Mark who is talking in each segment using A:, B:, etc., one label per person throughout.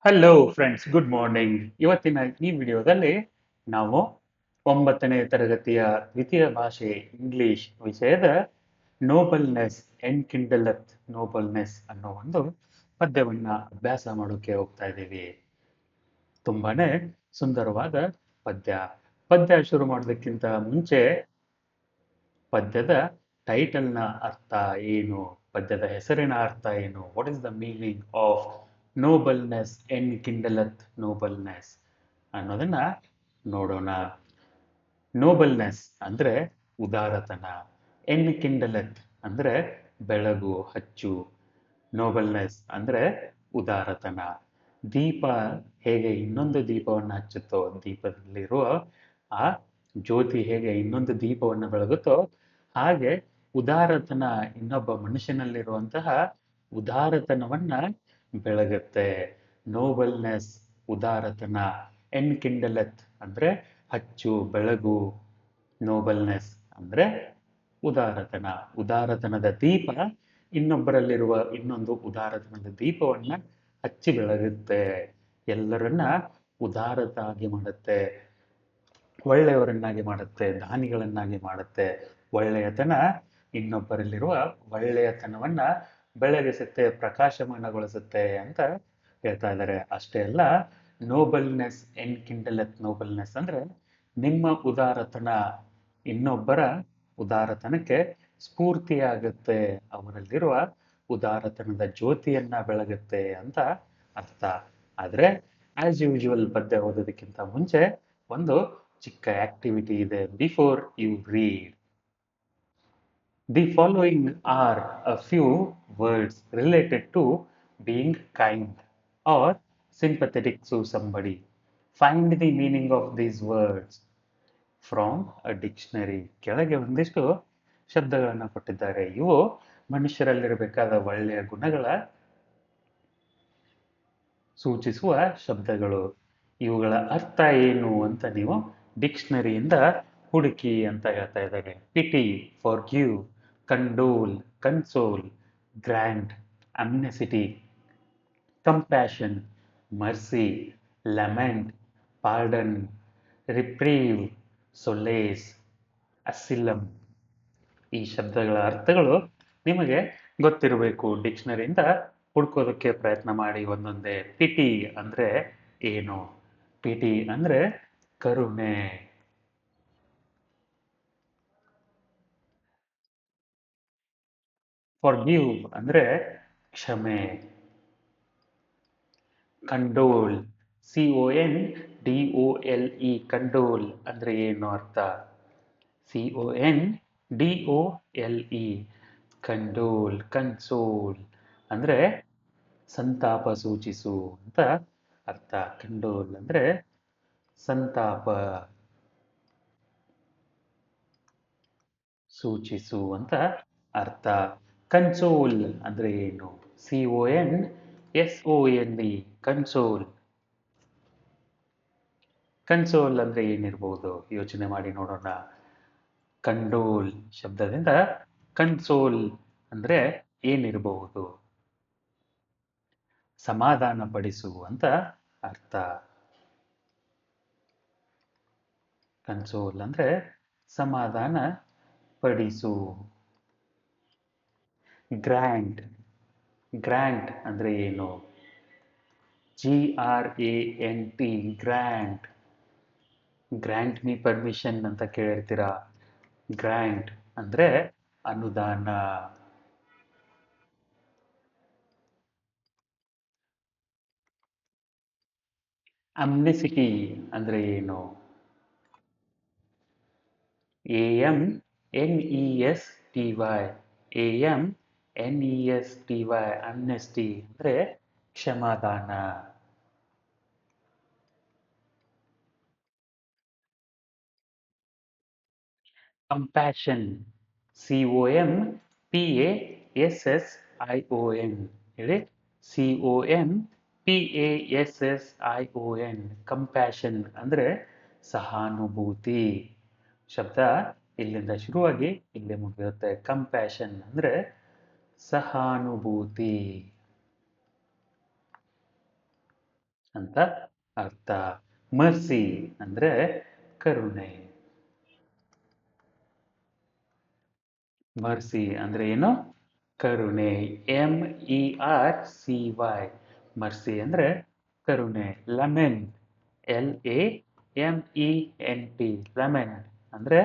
A: Hello friends, good morning. ಇವತ್ತಿನ ಈ ವಿಡಿಯೋದಲ್ಲಿ ನಾವು 9ನೇ ತರಗತಿಯ ದ್ವಿತೀಯ ಭಾಷೆ ಇಂಗ್ಲಿಷ್ ವಿಷಯದ ನೋಬಲ್ನೆಸ್ ಎನ್ಕಿಂಡಲತ್ ನೋಬಲ್ನೆಸ್ ಅನ್ನೋ ಒಂದು ಪದ್ಯವನ್ನ ಅಭ್ಯಾಸ ಮಾಡೋಕೆ ಹೋಗ್ತಾ ಇದ್ದೀವಿ. ತುಂಬಾನೇ ಸುಂದರವಾದ ಪದ್ಯ. ಪದ್ಯ ಶುರು ಮಾಡೋದಕ್ಕಿಂತ ಮುಂಚೆ ಪದ್ಯದ ಟೈಟಲ್ನ ಅರ್ಥ ಏನು, ಪದ್ಯದ ಹೆಸರಿನ ಅರ್ಥ ಏನು, what is the meaning of nobleness enkindleth nobleness ಅನ್ನೋದನ್ನ ನೋಡೋಣ. ನೋಬಲ್ನೆಸ್ ಅಂದ್ರೆ ಉದಾರತನ, ಎನ್ಕಿಂಡಲತ್ ಅಂದ್ರೆ ಬೆಳಗು, ಹಚ್ಚು, ನೋಬಲ್ನೆಸ್ ಅಂದ್ರೆ ಉದಾರತನ. ದೀಪ ಹೇಗೆ ಇನ್ನೊಂದು ದೀಪವನ್ನು ಹಚ್ಚುತ್ತೋ, ದೀಪದಲ್ಲಿರುವ ಆ ಜ್ಯೋತಿ ಹೇಗೆ ಇನ್ನೊಂದು ದೀಪವನ್ನು ಬೆಳಗುತ್ತೋ, ಹಾಗೆ ಉದಾರತನ ಇನ್ನೊಬ್ಬ ಮನುಷ್ಯನಲ್ಲಿರುವಂತಹ ಉದಾರತನವನ್ನ ಬೆಳಗುತ್ತೆ. ನೋಬಲ್ನೆಸ್ ಉದಾರತನ, ಎನ್ಕಿಂಡಲತ್ ಅಂದ್ರೆ ಹಚ್ಚು, ಬೆಳಗು, ನೋಬಲ್ನೆಸ್ ಅಂದ್ರೆ ಉದಾರತನ. ಉದಾರತನದ ದೀಪ ಇನ್ನೊಬ್ಬರಲ್ಲಿರುವ ಇನ್ನೊಂದು ಉದಾರತನದ ದೀಪವನ್ನ ಹಚ್ಚಿ ಬೆಳಗುತ್ತೆ, ಎಲ್ಲರನ್ನ ಉದಾರತಾಗಿ ಮಾಡುತ್ತೆ, ಒಳ್ಳೆಯವರನ್ನಾಗಿ ಮಾಡುತ್ತೆ, ದಾನಿಗಳನ್ನಾಗಿ ಮಾಡುತ್ತೆ. ಒಳ್ಳೆಯತನ ಇನ್ನೊಬ್ಬರಲ್ಲಿರುವ ಒಳ್ಳೆಯತನವನ್ನ ಬೆಳಗಿಸುತ್ತೆ, ಪ್ರಕಾಶಮಾನಗೊಳಿಸುತ್ತೆ ಅಂತ ಹೇಳ್ತಾ ಇದ್ದಾರೆ. ಅಷ್ಟೇ ಅಲ್ಲ, ನೋಬಲ್ನೆಸ್ ಎನ್ಕಿಂಡಲತ್ ನೋಬಲ್ನೆಸ್ ಅಂದ್ರೆ ನಿಮ್ಮ ಉದಾರತನ ಇನ್ನೊಬ್ಬರ ಉದಾರತನಕ್ಕೆ ಸ್ಫೂರ್ತಿಯಾಗುತ್ತೆ, ಅವರಲ್ಲಿರುವ ಉದಾರತನದ ಜ್ಯೋತಿಯನ್ನ ಬೆಳಗುತ್ತೆ ಅಂತ ಅರ್ಥ. ಆದ್ರೆ ಆಸ್ ಯೂಶುವಲ್ ಪದ್ಯ ಓದೋದಕ್ಕಿಂತ ಮುಂಚೆ ಒಂದು ಚಿಕ್ಕ ಆಕ್ಟಿವಿಟಿ ಇದೆ. Before you read, the following are a few words related to being kind or sympathetic to somebody. Find the meaning of these words from a dictionary. ಕೆಳಗೆ ಒಂದಿಷ್ಟು ಶಬ್ದಗಳನ್ನು ಕೊಟ್ಟಿದ್ದಾರೆ. ಇವು ಮನುಷ್ಯರಲ್ಲಿರಬೇಕಾದ ಒಳ್ಳೆಯ ಗುಣಗಳ ಸೂಚಿಸುವ ಶಬ್ದಗಳು. ಇವುಗಳ ಅರ್ಥ ಏನು ಅಂತ ನೀವು ಡಿಕ್ಷನರಿಯಿಂದ ಹುಡುಕಿ ಅಂತ ಹೇಳ್ತಾ ಇದ್ದಾರೆ. Pity, forgive, condole, console, grand, amnesty, compassion, mercy, lament, pardon, reprieve, solace, asylum. ಈ ಶಬ್ದಗಳ ಅರ್ಥಗಳು ನಿಮಗೆ ಗೊತ್ತಿರಬೇಕು. ಡಿಕ್ಷನರಿಯಿಂದ ಹುಡ್ಕೋದಕ್ಕೆ ಪ್ರಯತ್ನ ಮಾಡಿ ಒಂದೊಂದೇ. ಪಿಟಿ ಅಂದ್ರೆ ಏನು? ಪಿಟಿ ಅಂದ್ರೆ ಕರುಣೆ. ಫಾರ್ಗಿವ್ ಅಂದ್ರೆ ಕ್ಷಮೆ. ಕಂಡೋಲ್, CONDOLE, ಕಂಡೋಲ್ ಅಂದ್ರೆ ಏನು ಅರ್ಥ? CONDOLE, ಕಂಡೋಲ್. ಕನ್ಸೋಲ್ ಅಂದ್ರೆ ಸಂತಾಪ ಸೂಚಿಸು ಅಂತ ಅರ್ಥ. ಕಂಡೋಲ್ ಅಂದ್ರೆ ಸಂತಾಪ ಸೂಚಿಸು ಅಂತ ಅರ್ಥ. ಕನ್ಸೋಲ್ ಅಂದ್ರೆ ಏನು? CONSOLE, console. ಕನ್ಸೋಲ್ ಅಂದ್ರೆ ಏನಿರ್ಬೋದು? ಯೋಚನೆ ಮಾಡಿ ನೋಡೋಣ. ಕಂಡೋಲ್ ಶಬ್ದದಿಂದ ಕನ್ಸೋಲ್ ಅಂದ್ರೆ ಏನಿರಬಹುದು? ಸಮಾಧಾನ ಪಡಿಸು ಅಂತ ಅರ್ಥ. ಕನ್ಸೋಲ್ ಅಂದ್ರೆ ಸಮಾಧಾನ ಪಡಿಸು. ಗ್ರ್ಯಾಂಟ್, ಗ್ರ್ಯಾಂಟ್ ಅಂದ್ರೆ ಏನು? GRANT, grant. Grant me permission ಅಂತ ಕೇಳಿರ್ತೀರಾ. ಗ್ರ್ಯಾಂಟ್ ಅಂದ್ರೆ ಅನುದಾನ. ಅಮ್ನೆಸಿಟಿ ಅಂದ್ರೆ ಏನು? AMNESTY, AMNESTY, ಅಮ್ನೆಸ್ಟಿ ಅಂದ್ರೆ ಕ್ಷಮಾದಾನ. ಕಂಪ್ಯಾಷನ್, COMPASSION, ಹೇಳಿ. COMPASSION, ಕಂಪ್ಯಾಷನ್ ಅಂದ್ರೆ ಸಹಾನುಭೂತಿ. ಶಬ್ದ ಇಲ್ಲಿಂದ ಶುರುವಾಗಿ ಇಲ್ಲಿ ಮುಗಿಯುತ್ತೆ. ಕಂಪ್ಯಾಷನ್ ಅಂದ್ರೆ ಸಹಾನುಭೂತಿ. ಅಂತ ಅರ್ಥ. ಮರ್ಸಿ ಅಂದ್ರೆ ಕರುಣೆ. ಮರ್ಸಿ ಅಂದ್ರೆ ಏನು? ಕರುಣೆ. MERCY. ಮರ್ಸಿ ಅಂದ್ರೆ ಕರುಣೆ. ಲೆಮನ್, LAMENT, ಲೆಮನ್ ಅಂದ್ರೆ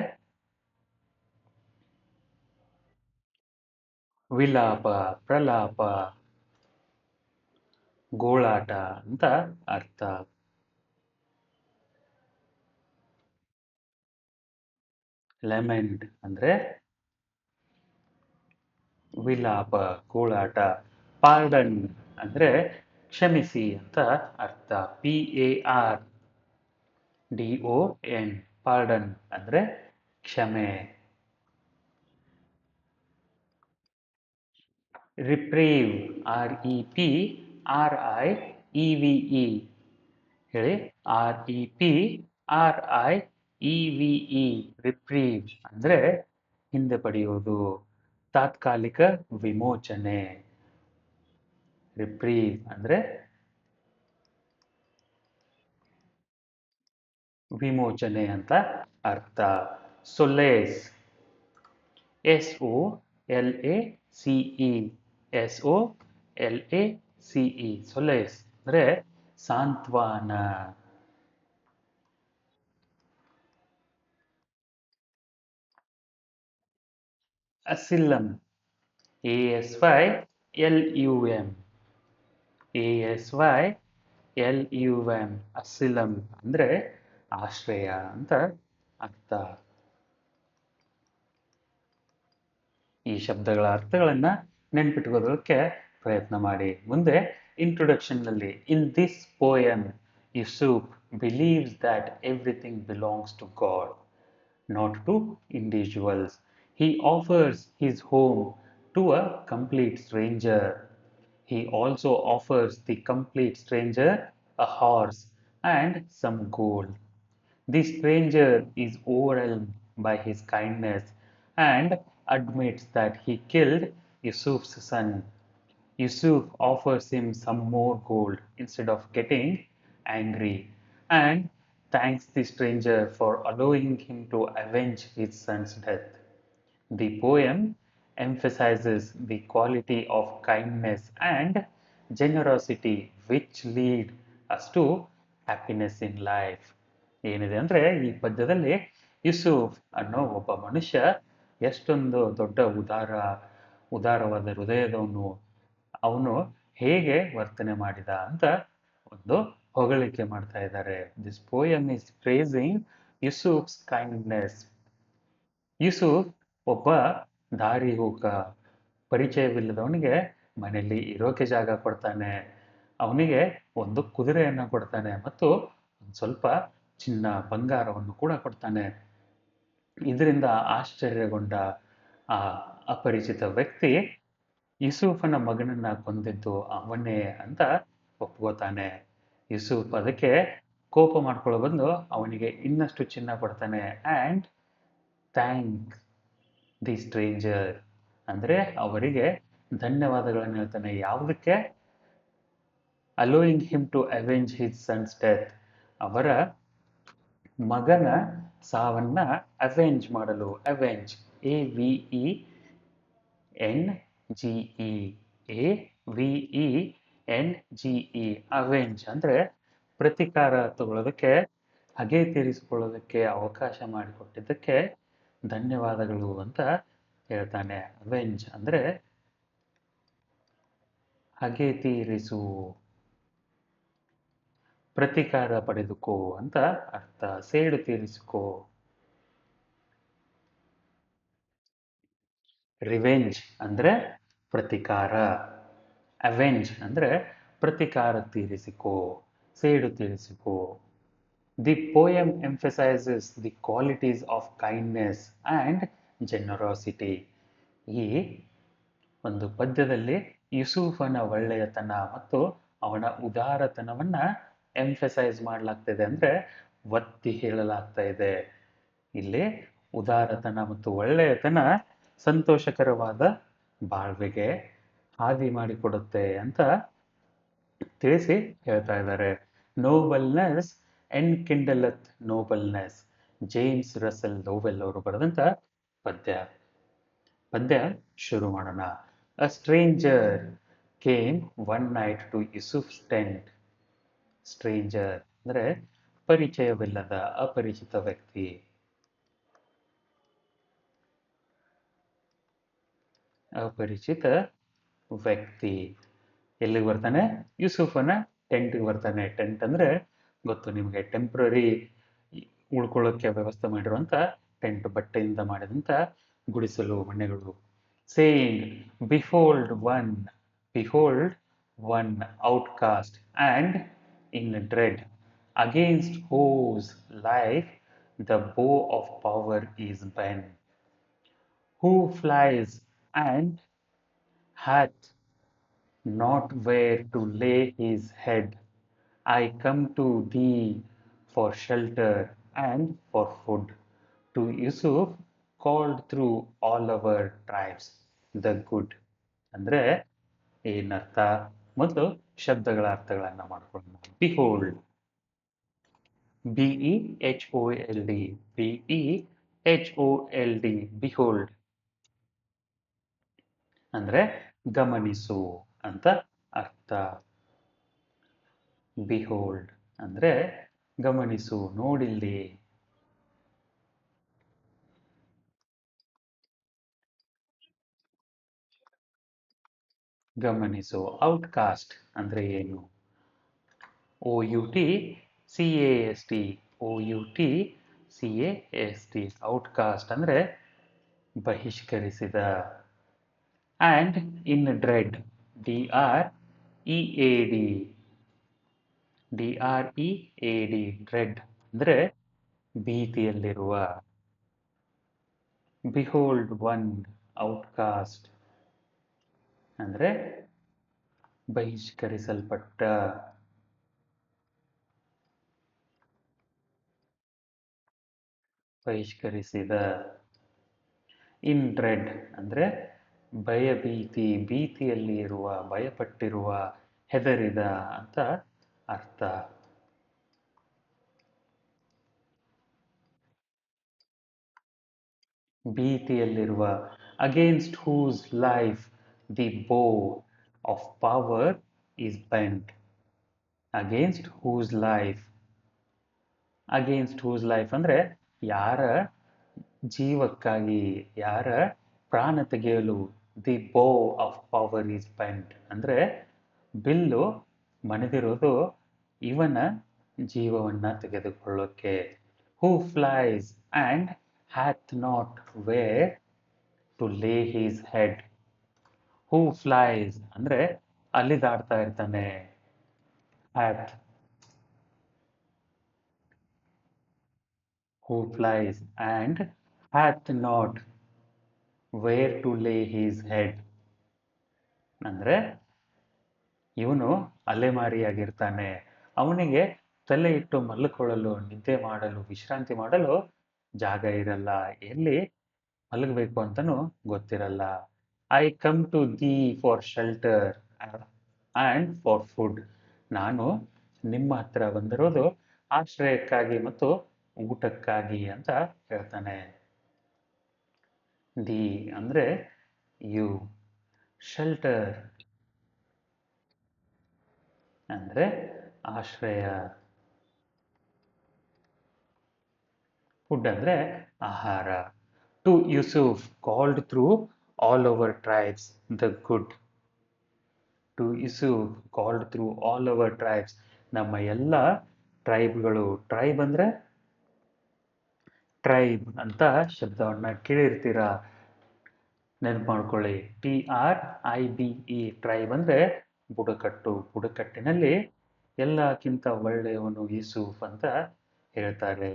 A: ವಿಲಾಪ, ಪ್ರಲಾಪ, ಗೋಳಾಟ ಅಂತ ಅರ್ಥ. ಲೆಮೆಂಟ್ ಅಂದ್ರೆ ವಿಲಾಪ, ಗೋಳಾಟ. ಪಾರ್ಡನ್ ಅಂದ್ರೆ ಕ್ಷಮಿಸಿ ಅಂತ ಅರ್ಥ. PARDON, ಪಾರ್ಡನ್ ಅಂದ್ರೆ ಕ್ಷಮೆ. ರಿಪ್ರೀವ್, REPRIEVE, ಹೇಳಿ. REPRIEVE, ರಿಪ್ರೀವ್ ಅಂದ್ರೆ ಹಿಂದೆ ಪಡೆಯುವುದು, ತಾತ್ಕಾಲಿಕ ವಿಮೋಚನೆ. ರಿಪ್ರೀವ್ ಅಂದ್ರೆ ವಿಮೋಚನೆ ಅಂತ ಅರ್ಥ. ಸೊಲೇಸ್, SOLACE, SOLACE, ಸೊಲೇಸ್ ಅಂದ್ರೆ ಸಾಂತ್ವನ. ಅಸಿಲಂ, ASYLUM, ASYLUM, ಅಸಿಲಂ ಅಂದ್ರೆ ಆಶ್ರಯ ಅಂತ ಅರ್ಥ. ಈ ಶಬ್ದಗಳ ಅರ್ಥಗಳನ್ನ ನೆನ್ಪಿಟ್ಕೋದಕ್ಕೆ ಪ್ರಯತ್ನ ಮಾಡಿ. ಮುಂದೆ ಇಂಟ್ರೊಡಕ್ಷನ್ನಲ್ಲಿ, in this poem Yussouf believes that everything belongs to God, not to individuals. He offers his home to a complete stranger. He also offers the complete stranger a horse and some gold. The stranger is overwhelmed by his kindness and admits that he killed Yusuf's son. Yusuf offers him some more gold instead of getting angry and thanks the stranger for allowing him to avenge his son's death. The poem emphasizes the quality of kindness and generosity which lead us to happiness in life. ಏನಿದೆ ಅಂದ್ರೆ ಈ ಪದ್ಯದಲ್ಲಿ ಯೂಸುಫ್ ಅನ್ನೋ ಒಬ್ಬ ಮನುಷ್ಯ ಎಷ್ಟೊಂದು ದೊಡ್ಡ ಉದಾರವಾದ ಹೃದಯದವನು, ಅವನು ಹೇಗೆ ವರ್ತನೆ ಮಾಡಿದ ಅಂತ ಒಂದು ಹೊಗಳಿಕೆ ಮಾಡ್ತಾ ಇದ್ದಾರೆ. This poem is praising Yussouf's kindness. Yussouf ಒಬ್ಬ ದಾರಿಹೋಕ, ಪರಿಚಯವಿಲ್ಲದವನಿಗೆ ಮನೆಯಲ್ಲಿ ಇರೋಕೆ ಜಾಗ ಕೊಡ್ತಾನೆ, ಅವನಿಗೆ ಒಂದು ಕುದುರೆಯನ್ನ ಕೊಡ್ತಾನೆ ಮತ್ತು ಒಂದು ಸ್ವಲ್ಪ ಚಿನ್ನ ಬಂಗಾರವನ್ನು ಕೂಡ ಕೊಡ್ತಾನೆ. ಇದರಿಂದ ಆಶ್ಚರ್ಯಗೊಂಡ ಆ ಅಪರಿಚಿತ ವ್ಯಕ್ತಿ ಯೂಸುಫನ ಮಗನನ್ನ ಕೊಂದಿದ್ದು ಅವನೇ ಅಂತ ಒಪ್ಕೋತಾನೆ. ಯೂಸುಫ್ ಅದಕ್ಕೆ ಕೋಪ ಮಾಡ್ಕೊಳ್ಳೋ ಬಂದು ಅವನಿಗೆ ಇನ್ನಷ್ಟು ಚಿನ್ನ ಕೊಡ್ತಾನೆ. ಆ್ಯಂಡ್ ಥ್ಯಾಂಕ್ ದಿ ಸ್ಟ್ರೇಂಜರ್ ಅಂದ್ರೆ ಅವರಿಗೆ ಧನ್ಯವಾದಗಳನ್ನು ಹೇಳ್ತಾನೆ. ಯಾವುದಕ್ಕೆ? Allowing him to avenge his son's death, ಅವರ ಮಗನ ಸಾವನ್ನ ಅವೆಂಜ್ ಮಾಡಲು. ಅವೆಂಜ್, AVENGE, AVENGE, ಅವೆಂಜ್ ಅಂದ್ರೆ ಪ್ರತಿಕಾರ ತಗೊಳ್ಳೋದಕ್ಕೆ, ಹಗೆ ತೀರಿಸಿಕೊಳ್ಳೋದಕ್ಕೆ ಅವಕಾಶ ಮಾಡಿಕೊಟ್ಟಿದ್ದಕ್ಕೆ ಧನ್ಯವಾದಗಳು ಅಂತ ಹೇಳ್ತಾನೆ. ಅವೆಂಜ್ ಅಂದ್ರೆ ಹಗೆ ತೀರಿಸು, ಪ್ರತಿಕಾರ ಪಡೆದುಕೋ ಅಂತ ಅರ್ಥ. ಸೇಡು ತೀರಿಸಿಕೋ. ರಿವೆಂಜ್ ಅಂದ್ರೆ ಪ್ರತಿಕಾರ, ಅವೆಂಜ್ ಅಂದ್ರೆ ಪ್ರತಿಕಾರ ತೀರಿಸಿಕೋ, ಸೇಡು ತೀರಿಸಿಕೋ. The poem emphasises the qualities of kindness and generosity. ಈ ಒಂದು ಪದ್ಯದಲ್ಲಿ ಯೂಸುಫನ ಒಳ್ಳೆಯತನ ಮತ್ತು ಅವನ ಉದಾರತನವನ್ನ ಎಂಫಸೈಸ್ ಮಾಡಲಾಗ್ತಿದೆ, ಅಂದ್ರೆ ಒತ್ತಿ ಹೇಳಲಾಗ್ತಾ ಇದೆ. ಇಲ್ಲಿ ಉದಾರತನ ಮತ್ತು ಒಳ್ಳೆಯತನ ಸಂತೋಷಕರವಾದ ಬಾಳ್ವೆಗೆ ಹಾದಿ ಮಾಡಿಕೊಡುತ್ತೆ ಅಂತ ತಿಳಿಸಿ ಹೇಳ್ತಾ ಇದ್ದಾರೆ. ನೋಬಲ್ನೆಸ್ ಎನ್ಕಿಂಡಲತ್ ನೋಬಲ್ನೆಸ್, ಜೇಮ್ಸ್ ರಸೆಲ್ ಲೋವೆಲ್ ಅವರು ಬರೆದಂಥ ಪದ್ಯ. ಪದ್ಯ ಶುರು ಮಾಡೋಣ. A stranger came one night to Yussouf's tent. Stranger ಅಂದರೆ ಪರಿಚಯವಿಲ್ಲದ ಅಪರಿಚಿತ ವ್ಯಕ್ತಿ. ಅಪರಿಚಿತ ವ್ಯಕ್ತಿ ಎಲ್ಲಿಗೆ ಬರ್ತಾನೆ? ಯೂಸುಫನ ಟೆಂಟ್ಗೆ ಬರ್ತಾನೆ. ಟೆಂಟ್ ಅಂದರೆ ಗೊತ್ತು ನಿಮಗೆ, ಟೆಂಪ್ರರಿ ಉಳ್ಕೊಳ್ಳೋಕ್ಕೆ ವ್ಯವಸ್ಥೆ ಮಾಡಿರುವಂಥ ಟೆಂಟ್, ಬಟ್ಟೆಯಿಂದ ಮಾಡಿದಂಥ ಗುಡಿಸಲು, ಮನೆಗಳು. Saying, behold one, behold one outcast and in dread, against whose life the bow of power is bent, who flies and hath not where to lay his head. I come to thee for shelter and for food. To Yusuf, called through all our tribes, the good. ಅಂದ್ರೆ ಏನರ್ಥ? ಮೊದಲು ಶಬ್ದಗಳ ಅರ್ಥಗಳನ್ನ ಮಾಡ್ಕೊಳ್ಳೋಣ. Behold, B E H O L D, B E H O L D, behold ಅಂದ್ರೆ ಗಮನಿಸು ಅಂತ ಅರ್ಥ. Behold ಅಂದ್ರೆ ಗಮನಿಸು, ನೋಡಿಲ್ಲಿ. ಗಮನಿಸು. Outcast ಅಂದ್ರೆ ಏನು? O U T C A S T, O U T C A S T, outcast ಅಂದ್ರೆ ಬಹಿಷ್ಕರಿಸಿದ. And in dread, D R E A D, D R E A D, dread ಅಂದರೆ ಭೀತಿಯಲ್ಲಿರುವ. Behold one ಔಟ್ಕಾಸ್ಟ್ ಅಂದರೆ ಬಹಿಷ್ಕರಿಸಲ್ಪಟ್ಟ. ಬಹಿಷ್ಕರಿಸಿದ. ಇನ್ Dred ಅಂದರೆ ಭಯಭೀತಿ, ಭೀತಿಯಲ್ಲಿ ಇರುವ, ಭಯಪಟ್ಟಿರುವ, ಹೆದರಿದ ಅಂತ ಅರ್ಥ. ಭೀತಿಯಲ್ಲಿರುವ. Against whose life the bow of power is bent. Against whose life, against whose life ಅಂದರೆ ಯಾರ ಜೀವಕ್ಕಾಗಿ, ಯಾರ ಪ್ರಾಣ ತೆಗೆಯಲು the bow of power is bent ಅಂದರೆ ಬಿಲ್ಲು ಮನೆದಿರೋದು ಇವನ ಜೀವವನ್ನು ತೆಗೆದುಕೊಳ್ಳೋಕ್ಕೆ. Who flies and hath not where to lay his head. Who flies ಅಂದರೆ ಅಲಿದಾಡ್ತಾ ಇರ್ತಾನೆ. Hath, who flies and hath not where to lay his head ಅಂದರೆ ಇವನು ಅಲೆಮಾರಿಯಾಗಿರ್ತಾನೆ, ಅವನಿಗೆ ತಲೆ ಇಟ್ಟು ಮಲ್ಕೊಳ್ಳಲು, ನಿದ್ದೆ ಮಾಡಲು, ವಿಶ್ರಾಂತಿ ಮಾಡಲು ಜಾಗ ಇರಲ್ಲ, ಎಲ್ಲಿ ಮಲಗಬೇಕು ಅಂತಲೂ ಗೊತ್ತಿರಲ್ಲ. I come to thee for shelter and for food, ನಾನು ನಿಮ್ಮ ಹತ್ರ ಬಂದಿರೋದು ಆಶ್ರಯಕ್ಕಾಗಿ ಮತ್ತು ಊಟಕ್ಕಾಗಿ ಅಂತ ಹೇಳ್ತಾನೆ. ದಿ ಅಂದರೆ ಯು, ಶೆಲ್ಟರ್ ಅಂದರೆ ಆಶ್ರಯ, ಫುಡ್ ಅಂದರೆ ಆಹಾರ. To Yusuf called through all over tribes the good. To Yusuf called through all over tribes, ನಮ್ಮ ಎಲ್ಲ ಟ್ರೈಬ್ಗಳು. ಟ್ರೈಬ್ ಅಂದರೆ ಟ್ರೈಬ್ ಅಂತ ಶಬ್ದವನ್ನು ಕೇಳಿರ್ತೀರ, ನೆನಪು ಮಾಡ್ಕೊಳ್ಳಿ. T R I B E, tribe ಅಂದರೆ ಬುಡಕಟ್ಟು. ಬುಡಕಟ್ಟಿನಲ್ಲಿ ಎಲ್ಲಕ್ಕಿಂತ ಒಳ್ಳೆಯವನು ಯೂಸುಫ್ ಅಂತ ಹೇಳ್ತಾರೆ.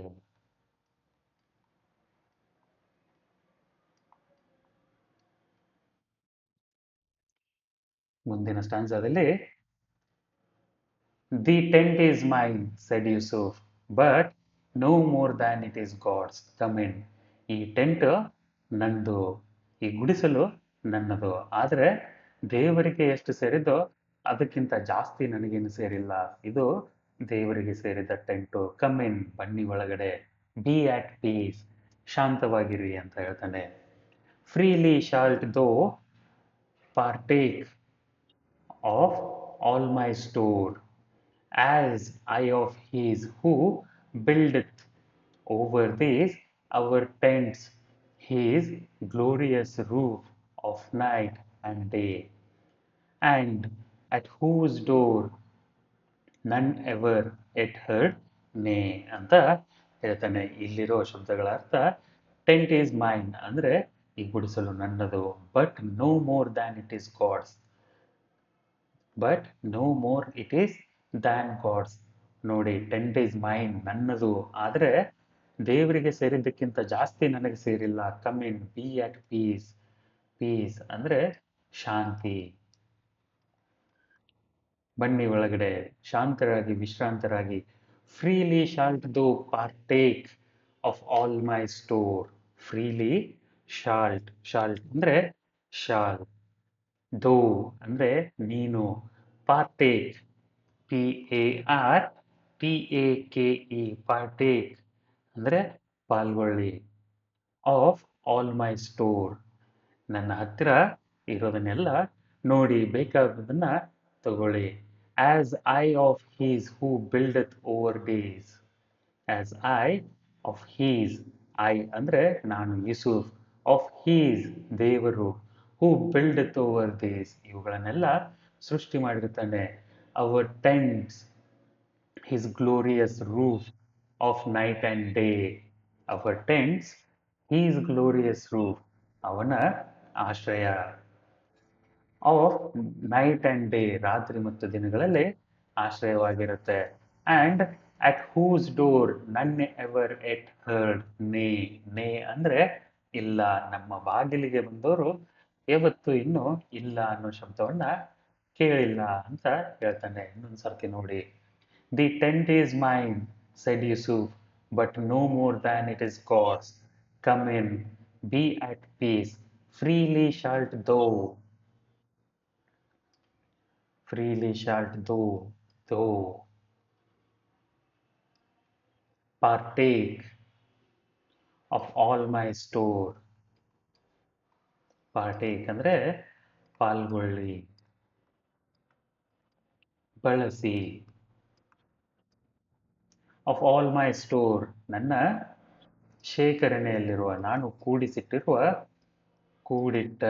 A: ಮುಂದಿನ ಸ್ಟಾನ್ಸಾದಲ್ಲಿ the tent is mine said Yussouf but no more than it is God's, come in. ಈ ಟೆಂಟ್ ನಂದು, ಈ ಗುಡಿಸಲು ನನ್ನದು, ಆದರೆ ದೇವರಿಗೆ ಎಷ್ಟು ಸೇರಿದ್ದೋ ಅದಕ್ಕಿಂತ ಜಾಸ್ತಿ ನನಗೇನು ಸೇರಿಲ್ಲ, ಇದು ದೇವರಿಗೆ ಸೇರಿದ ಟೆಂಟು, ಕಮ್ ಇನ್ ಬನ್ನಿ ಒಳಗಡೆ, ಬಿ ಆಟ್ ಪೀಸ್ ಶಾಂತವಾಗಿರಿ ಅಂತ ಹೇಳ್ತಾನೆ. Freely shalt thou partake of all my store, as I of his who buildeth over these our tents his glorious roof of night and day, and at whose door none ever yet heard nay ಅಂತ ಹೇಳ್ತಾನೆ. ಇಲ್ಲಿರೋ ಶಬ್ದಗಳ ಅರ್ಥ, tent is main ಅಂದ್ರೆ ಈ ಗುಡಿಸಲು ನನ್ನದು, but no more than it is God's, but no more it is than God's. ನೋಡಿ, ಟೆಂಟ್ ಈಸ್ ಮೈನ್ ನನ್ನದು, ಆದರೆ ದೇವರಿಗೆ ಸೇರಿದ್ದಕ್ಕಿಂತ ಜಾಸ್ತಿ ನನಗೆ ಸೇರಿಲ್ಲ. Come in be at peace, peace ಅಂದ್ರೆ ಶಾಂತಿ. ಬನ್ನಿ ಒಳಗಡೆ, ಶಾಂತರಾಗಿ ವಿಶ್ರಾಂತರಾಗಿ. Freely shalt thou partake of all my store. Freely shalt, shalt ಅಂದ್ರೆ ಶಾಲ್, ದೋ ಅಂದ್ರೆ ನೀನು, partake p a r t a k e partake ಅಂದ್ರೆ ಪಾಲ್ಗೊಳ್ಳಿ, ಆಫ್ ಆಲ್ ಮೈ ಸ್ಟೋರ್ ನನ್ನ ಹತ್ತಿರ ಇರೋದನ್ನೆಲ್ಲ ನೋಡಿ ಬೇಕಾದದನ್ನ ತಗೊಳ್ಳಿ. As I of his who buildeth over these, as I of his, I ಅಂದ್ರೆ ನಾನು ಯೂಸುಫ್, ಆಫ್ ಹೀಸ್ ದೇವರು, ಹೂ ಬಿಲ್ಡತ್ ಓವರ್ ಡೇಸ್ ಇವುಗಳನ್ನೆಲ್ಲ ಸೃಷ್ಟಿ ಮಾಡಿರ್ತಾನೆ. Our tents his glorious roof of night and day, our tents his glorious roof ಅವನ ಆಶ್ರಯ, of night and day ರಾತ್ರಿ ಮತ್ತು ದಿನಗಳಲ್ಲಿ ಆಶ್ರಯವಾಗಿರುತ್ತೆ. ಅಂಡ್ ಅಟ್ ಹೂಸ್ ಡೋರ್ ನನ್ ಎವರ್ ಎಟ್ ಹರ್ಡ್ ನೇ, ನೇ ಅಂದ್ರೆ ಇಲ್ಲ, ನಮ್ಮ ಬಾಗಿಲಿಗೆ ಬಂದವರು ಯಾವತ್ತು ಇನ್ನೂ ಇಲ್ಲ ಅನ್ನೋ ಶಬ್ದವನ್ನ ಕೇಳಿಲ್ಲ ಅಂತ ಹೇಳ್ತಾನೆ. ಇನ್ನೊಂದು ಸರ್ತಿ ನೋಡಿ. The tent is main said Yusuf, but no more than it is God's. Come in, be at peace, freely shalt thou, freely shalt thou partake of all my store. partake ಅಂದ್ರೆ ಪಾಲ್ಗೊಳ್ಳಿ, ಬಳಸಿ. ಆಫ್ ಆಲ್ ಮೈ ಸ್ಟೋರ್ ನನ್ನ ಶೇಖರಣೆಯಲ್ಲಿರುವ, ನಾನು ಕೂಡಿಸಿಟ್ಟಿರುವ, ಕೂಡಿಟ್ಟ,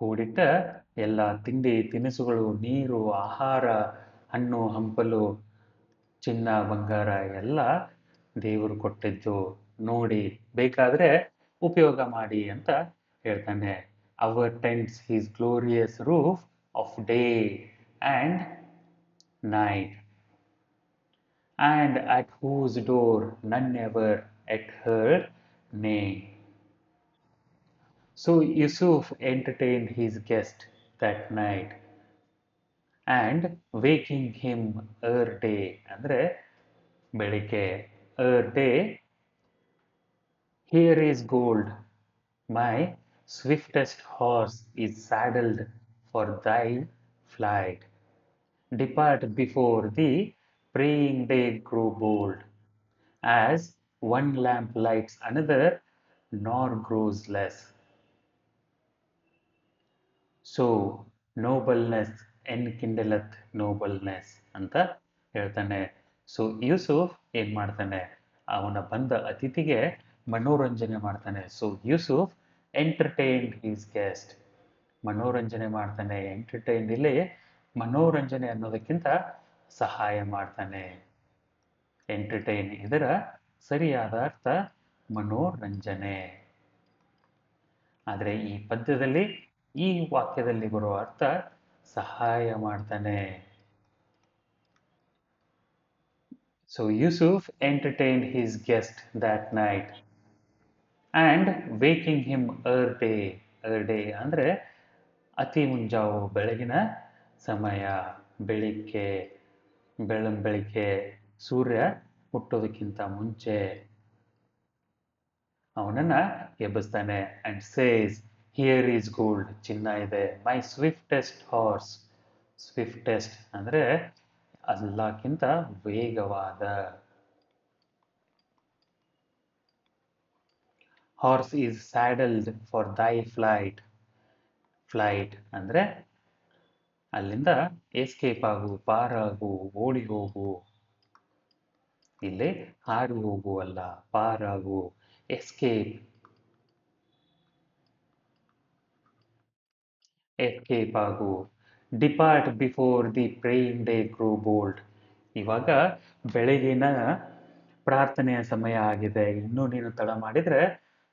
A: ಕೂಡಿಟ್ಟ ಎಲ್ಲ ತಿಂಡಿ ತಿನಿಸುಗಳು, ನೀರು, ಆಹಾರ, ಹಣ್ಣು ಹಂಪಲು, ಚಿನ್ನ ಬಂಗಾರ ಎಲ್ಲ ದೇವರು ಕೊಟ್ಟಿದ್ದು, ನೋಡಿ ಬೇಕಾದ್ರೆ ಉಪಯೋಗ ಮಾಡಿ ಅಂತ ಹೇಳ್ತಾನೆ. Our tents his glorious roof of day and night, and at whose door none ever yet heard nay. So Yusuf entertained his guest that night, and waking him ere day ಅಂದ್ರೆ ಬೆಳಿಗ್ಗೆ, ere day, here is gold, my swiftest horse is saddled for thy flight. Depart before the praying day grow bold, as one lamp lights another, nor grows less. So nobleness enkindleth nobleness ಅಂತ ಹೇಳ್ತಾನೆ. So Yusuf ಏನ್ ಮಾಡ್ತಾನೆ, ಅವನ ಬಂದ ಅತಿಥಿಗೆ ಮನೋರಂಜನೆ ಮಾಡ್ತಾನೆ. So Yusuf entertained his guest, ಮನೋರಂಜನೆ ಮಾಡ್ತಾನೆ. ಎಂಟರ್ಟೈನ್ಡ್ ಇಲ್ಲಿ ಮನೋರಂಜನೆ ಅನ್ನೋದಕ್ಕಿಂತ ಸಹಾಯ ಮಾಡ್ತಾನೆ. ಎಂಟರ್ಟೈನ್ ಇದರ ಸರಿಯಾದ ಅರ್ಥ ಮನೋರಂಜನೆ. ಆದರೆ ಈ ಪದ್ಯದಲ್ಲಿ, ಈ ವಾಕ್ಯದಲ್ಲಿ ಬರುವ ಅರ್ಥ ಸಹಾಯ ಮಾಡ್ತಾನೆ. So Yusuf entertained his guest that night and waking him ere day, ere day ಅಂದರೆ ಅತಿ ಮುಂಜಾವು ಬೆಳಗಿನ ಸಮಯ, ಬೆಳಿಗ್ಗೆ, ಬೆಳಿಗ್ಗೆ ಸೂರ್ಯ ಹುಟ್ಟೋದಕ್ಕಿಂತ ಮುಂಚೆ ಅವನನ್ನ ಎಬ್ಬಿಸ್ತಾನೆ. And says here is gold, ಚಿನ್ನ ಇದೆ, ಮೈ ಸ್ವಿಫ್ಟೆಸ್ಟ್ ಹಾರ್ಸ್, swiftest ಅಂದರೆ ಎಲ್ಲಕ್ಕಿಂತ ವೇಗವಾದ. Horse is saddled for thy flight. Flight ಅಂದರೆ ಅಲ್ಲಿಂದ ಎಸ್ಕೇಪ್ ಆಗು, ಪಾರಾಗು, ಓಡಿ ಹೋಗು. ಇಲ್ಲಿ ಹಾರಿ ಹೋಗು ಅಲ್ಲ, ಪಾರಾಗು, ಎಸ್ಕೇಪ್, ಎಸ್ಕೇಪ್ ಆಗು. Depart before the praying day grow bold. ಇವಾಗ ಬೆಳಗಿನ ಪ್ರಾರ್ಥನೆಯ ಸಮಯ ಆಗಿದೆ. ಇನ್ನೂ ನೀನು ತಡ ಮಾಡಿದ್ರೆ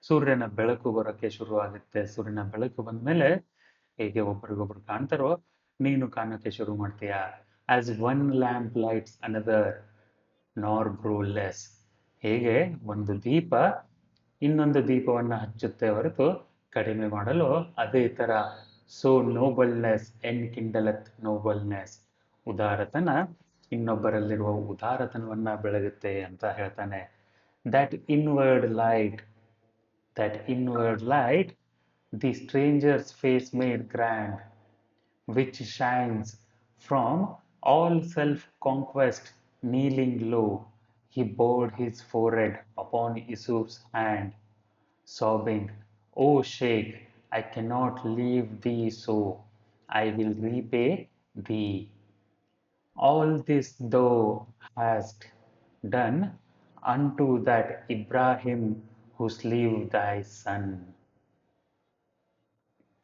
A: ಸೂರ್ಯನ ಬೆಳಕು ಬರೋಕ್ಕೆ ಶುರು ಆಗುತ್ತೆ. ಸೂರ್ಯನ ಬೆಳಕು ಬಂದ್ಮೇಲೆ ಹೇಗೆ ಒಬ್ರಿಗೊಬ್ರು ಕಾಣ್ತಾರೋ ನೀನು ಕಾಣೋಕ್ಕೆ ಶುರು ಮಾಡ್ತೀಯ. As one lamp lights another ನಾರ್ ಗ್ರೋ ಲೆಸ್. ಹೇಗೆ ಒಂದು ದೀಪ ಇನ್ನೊಂದು ದೀಪವನ್ನು ಹಚ್ಚುತ್ತೆ ಹೊರತು ಕಡಿಮೆ ಮಾಡಲು, ಅದೇ ಥರ ಸೋ ನೋಬಲ್ನೆಸ್ ಎನ್ಕಿಂಡಲತ್ ನೋಬಲ್ನೆಸ್. ಉದಾರತನ ಇನ್ನೊಬ್ಬರಲ್ಲಿರುವ ಉದಾರತನವನ್ನ ಬೆಳಗುತ್ತೆ ಅಂತ ಹೇಳ್ತಾನೆ. That inward light, that inward light, the stranger's face made grand, which shines from all self-conquest. Kneeling low, he bowed his forehead upon Yusuf's hand, sobbing, "O sheik, I cannot leave thee so. I will repay thee. All this thou hast done unto that Ibrahim who slew thy son."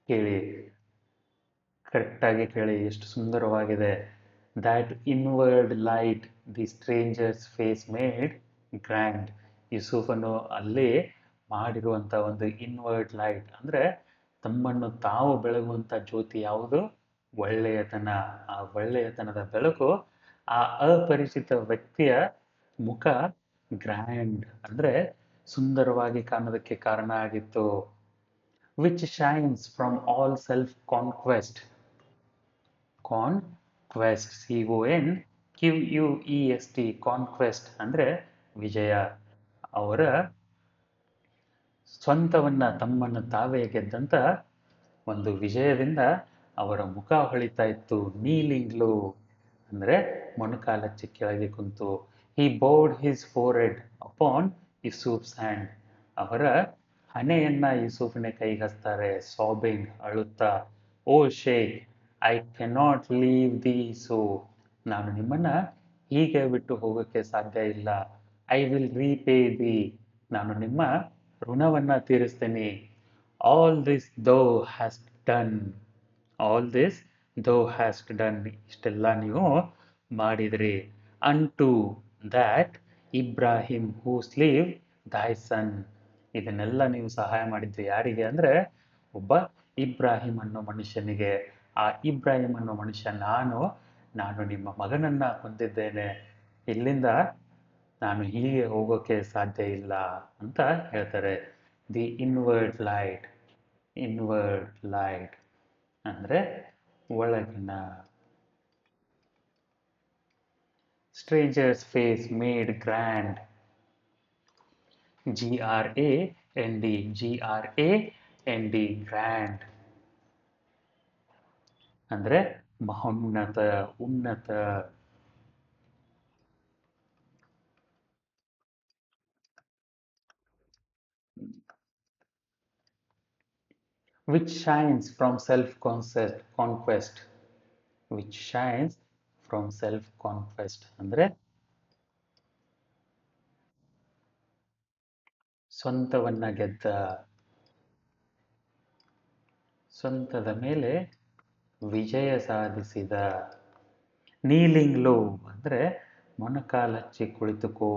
A: ಕೇಳಿ, ಕರೆಕ್ಟಾಗಿ ಕೇಳಿ, ಎಷ್ಟು ಸುಂದರವಾಗಿದೆ. That inward light the stranger's face made grand. ಯೂಸುಫನು ಅಲ್ಲಿ ಮಾಡಿರುವಂಥ ಒಂದು inward light ಅಂದರೆ ತಮ್ಮನ್ನು ತಾವು ಬೆಳಗುವಂಥ ಜ್ಯೋತಿ ಯಾವುದು? ಒಳ್ಳೆಯತನ. ಆ ಒಳ್ಳೆಯತನದ ಬೆಳಕು ಆ ಅಪರಿಚಿತ ವ್ಯಕ್ತಿಯ ಮುಖ ಗ್ರ್ಯಾಂಡ್ ಅಂದರೆ ಸುಂದರವಾಗಿ ಕಾಣೋದಕ್ಕೆ ಕಾರಣ ಆಗಿತ್ತು. Which shines from all self conquest. Conquest, CONQUEST, conquest ಅಂದರೆ ವಿಜಯ. ಅವರ ಸ್ವಂತವನ್ನ, ತಮ್ಮನ್ನು ತಾವೇ ಗೆದ್ದಂತ ಒಂದು ವಿಜಯದಿಂದ ಅವರ ಮುಖ ಹೊಳಿತಾ ಇತ್ತು. ನೀಲಿಂಗ್ ಲೋ ಅಂದರೆ ಮೊಣಕಾಲಚ್ಚಿ ಕೆಳಗೆ ಕುಂತು. He bowed his forehead upon Yussouf's hand. ಅವರ ಹಣೆಯನ್ನ ಯೂಸುಫಿನ ಕೈಗೆ ಹಚ್ತಾರೆ. ಸಾಬಿಂಗ್, ಅಳುತ್ತಾ, O sheikh, I cannot leave thee so. ನಾನು ನಿಮ್ಮನ್ನ ಹೀಗೆ ಬಿಟ್ಟು ಹೋಗೋಕ್ಕೆ ಸಾಧ್ಯ ಇಲ್ಲ. I will repay thee. ನಾನು ನಿಮ್ಮ ಋಣವನ್ನ ತೀರಿಸ್ತೀನಿ. ಆಲ್ ದಿಸ್ ದೋ ಹ್ಯಾಸ್ಟ್ ಡನ್. ಆಲ್ ದಿಸ್ ದೋ ಹ್ಯಾಸ್ಟ್ ಡನ್. ಇಷ್ಟೆಲ್ಲ ನೀವು ಮಾಡಿದ್ರಿ. Unto that Ibrahim who slew thy son. ಇದನ್ನೆಲ್ಲ ನೀವು ಸಹಾಯ ಮಾಡಿದ್ರಿ ಯಾರಿಗೆ ಅಂದರೆ ಒಬ್ಬ ಇಬ್ರಾಹಿಂ ಅನ್ನೋ ಮನುಷ್ಯನಿಗೆ. ಆ ಇಬ್ರಾಹಿಂ ಅನ್ನೋ ಮನುಷ್ಯ ನಾನು ನಿಮ್ಮ ಮಗನನ್ನ ಹೊಂದಿದ್ದೇನೆ. ಇಲ್ಲಿಂದ ನಾನು ಹೀಗೆ ಹೋಗೋಕೆ ಸಾಧ್ಯ ಇಲ್ಲ ಅಂತ ಹೇಳ್ತಾರೆ. The inward light. Inward light ಅಂದರೆ ಒಳಗಿನ. Strangers face made grand. GRAND grand ಅಂದರೆ ಮಹೋನ್ನತ, ಉನ್ನತ. Which shines from self conquest. Which shines from self conquest ಅಂದರೆ ಸ್ವಂತವನ್ನ ಗೆದ್ದ, ಸ್ವಂತದ ಮೇಲೆ ವಿಜಯ ಸಾಧಿಸಿದ. ನೀಲಿಂಗ್ ಲೋ ಅಂದರೆ ಮೊಣಕಾಲಚ್ಚಿ ಕುಳಿತುಕೋ.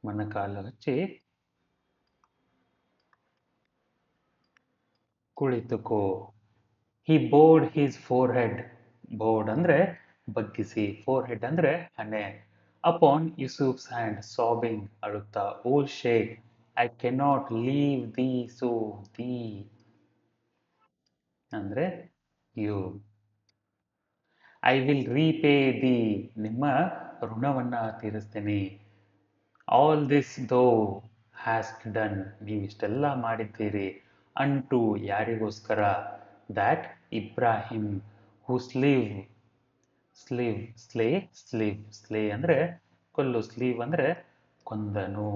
A: ಮೊಣಕಾಲು ಹಚ್ಚಿ ಕುಳಿತುಕೋ. ಹಿ ಬೋಡ್ ಹಿಸ್ ಫೋರ್ ಹೆಡ್. ಬೋರ್ಡ್ ಅಂದರೆ ಬಗ್ಗಿಸಿ, ಫೋರ್ ಹೆಡ್ ಅಂದರೆ ಹಣೆ. ಅಪಾನ್ ಯೂಸುಫ್ಸ್ ಹ್ಯಾಂಡ್, ಸಾಬಿಂಗ್, ಅಳುತ್ತಾ, O sheikh, I cannot leave thee so. Thee ಅಂದರೆ you. I will repay thee. ನಿಮ್ಮ ಋಣವನ್ನ ತೀರಿಸ್ತೀನಿ. ಆಲ್ ದಿಸ್ ದೋ ಹ್ಯಾಸ್ಟ್ ಡನ್, ನೀವಿಷ್ಟೆಲ್ಲ ಮಾಡಿದ್ದೀರಿ, ಅಂಟು ಯಾರಿಗೋಸ್ಕರ, ದ್ಯಾಟ್ ಇಬ್ರಾಹಿಂ ಹೂ ಸ್ಲೀವ್ ಸ್ಲೇ ಅಂದರೆ ಕೊಲ್ಲು, ಸ್ಲೀವ್ ಅಂದರೆ ಕೊಂದನು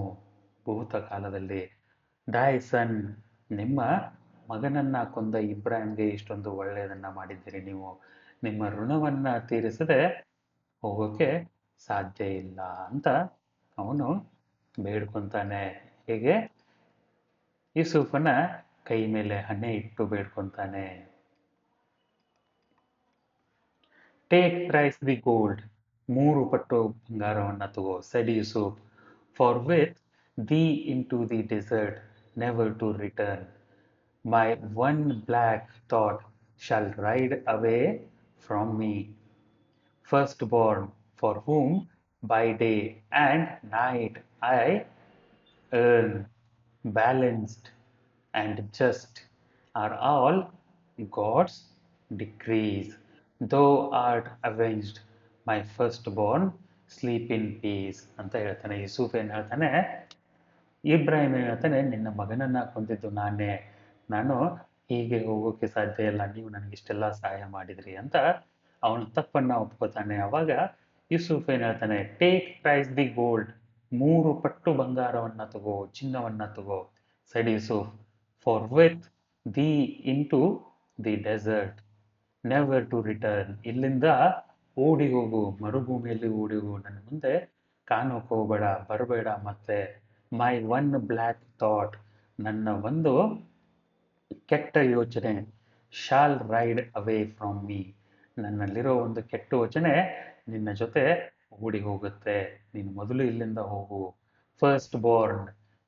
A: ಭೂತಕಾಲದಲ್ಲಿ. ಡೈಸನ್, ನಿಮ್ಮ ಮಗನನ್ನ ಕೊಂದ ಇಬ್ರಾಹಿಂಗೆ ಇಷ್ಟೊಂದು ಒಳ್ಳೆಯದನ್ನ ಮಾಡಿದ್ದೀರಿ ನೀವು, ನಿಮ್ಮ ಋಣವನ್ನ ತೀರಿಸದೆ ಹೋಗೋಕೆ ಸಾಧ್ಯ ಇಲ್ಲ ಅಂತ ಅವನು ಬೇಡ್ಕೊಂತಾನೆ. ಹೇಗೆ? ಯೂಸುಫನ ಕೈ ಮೇಲೆ ಹಣೆ ಇಟ್ಟು ಬೇಡ್ಕೊಂತಾನೆ. ಟೇಕ್ ಥ್ರೈಸ್ ದಿ ಗೋಲ್ಡ್, ಮೂರು ಪಟ್ಟು ಬಂಗಾರವನ್ನ ತಗೋ, said Yusuf, for with thee into the desert, never to return. My one black thought shall ride away from me. Firstborn, for whom by day and night I earn, balanced and just are all God's decrees. Thou art avenged, my firstborn, sleep in peace ಅಂತ ಹೇಳ್ತಾನೆ. ಯೂಸುಫ್ ಏನ್ ಹೇಳ್ತಾನೆ, ಇಬ್ರಾಹಿಂ ಏನ್ ಹೇಳ್ತಾನೆ, ನಿನ್ನ ಮಗನನ್ನ ಕೊಂದಿದ್ದು ನಾನೇ, ನಾನು ಹೀಗೆ ಹೋಗೋಕೆ ಸಾಧ್ಯ ಇಲ್ಲ, ನೀವು ನನಗಿಷ್ಟೆಲ್ಲ ಸಹಾಯ ಮಾಡಿದ್ರಿ ಅಂತ ಅವನು ತಪ್ಪನ್ನ ಒಪ್ಕೋತಾನೆ. ಅವಾಗ ಯೂಸುಫ್ ಏನ್ ಹೇಳ್ತಾನೆ, ಟೇಕ್ ಪ್ರೈಸ್ ದಿ ಗೋಲ್ಡ್, ಮೂರು ಪಟ್ಟು ಬಂಗಾರವನ್ನ ತಗೋ, ಚಿನ್ನವನ್ನ ತಗೋ, said Yusuf, for with the into the desert, never to return, ಇಲ್ಲಿಂದ ಓಡಿ ಹೋಗು, ಮರುಭೂಮಿಯಲ್ಲಿ ಓಡಿ ಹೋಗು, ನನ್ನ ಮುಂದೆ ಕಾಣೋಕೆ ಹೋಗಬೇಡ, ಬರಬೇಡ ಮತ್ತೆ. ಮೈ ಒನ್ ಬ್ಲ್ಯಾಕ್ ಥಾಟ್, ನನ್ನ ಒಂದು ಕೆಟ್ಟ ಯೋಚನೆ, shall ride away from me, ನನ್ನಲ್ಲಿರೋ ಒಂದು ಕೆಟ್ಟ ಯೋಚನೆ ನಿನ್ನ ಜೊತೆ ಓಡಿ ಹೋಗುತ್ತೆ, ನೀನು ಮೊದಲು ಇಲ್ಲಿಂದ ಹೋಗು. ಫಸ್ಟ್ ಬೋರ್ನ್,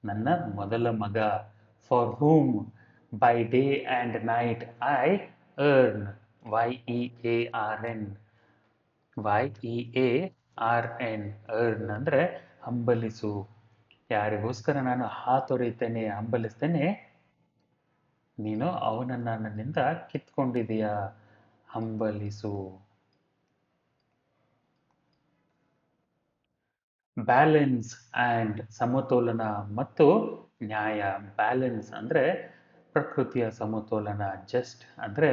A: ನನ್ನ ಮೊದಲ ಮಗ, for whom by day and night I yearn, y e a r n, y e a r n, yearn ಅಂದರೆ ಹಂಬಲಿಸು, ಯಾರಿಗೋಸ್ಕರ ನಾನು ಹಾತೊರೆಯುತ್ತೇನೆ, ಹಂಬಲಿಸ್ತೇನೆ, ನೀನು ಅವನನ್ನ ನನ್ನಿಂದ ಕಿತ್ಕೊಂಡಿದೀಯ, ಹಂಬಲಿಸು. ಬ್ಯಾಲೆನ್ಸ್ ಆ್ಯಂಡ್, ಸಮತೋಲನ ಮತ್ತು ನ್ಯಾಯ. ಬ್ಯಾಲೆನ್ಸ್ ಅಂದರೆ ಪ್ರಕೃತಿಯ ಸಮತೋಲನ, ಜಸ್ಟ್ ಅಂದರೆ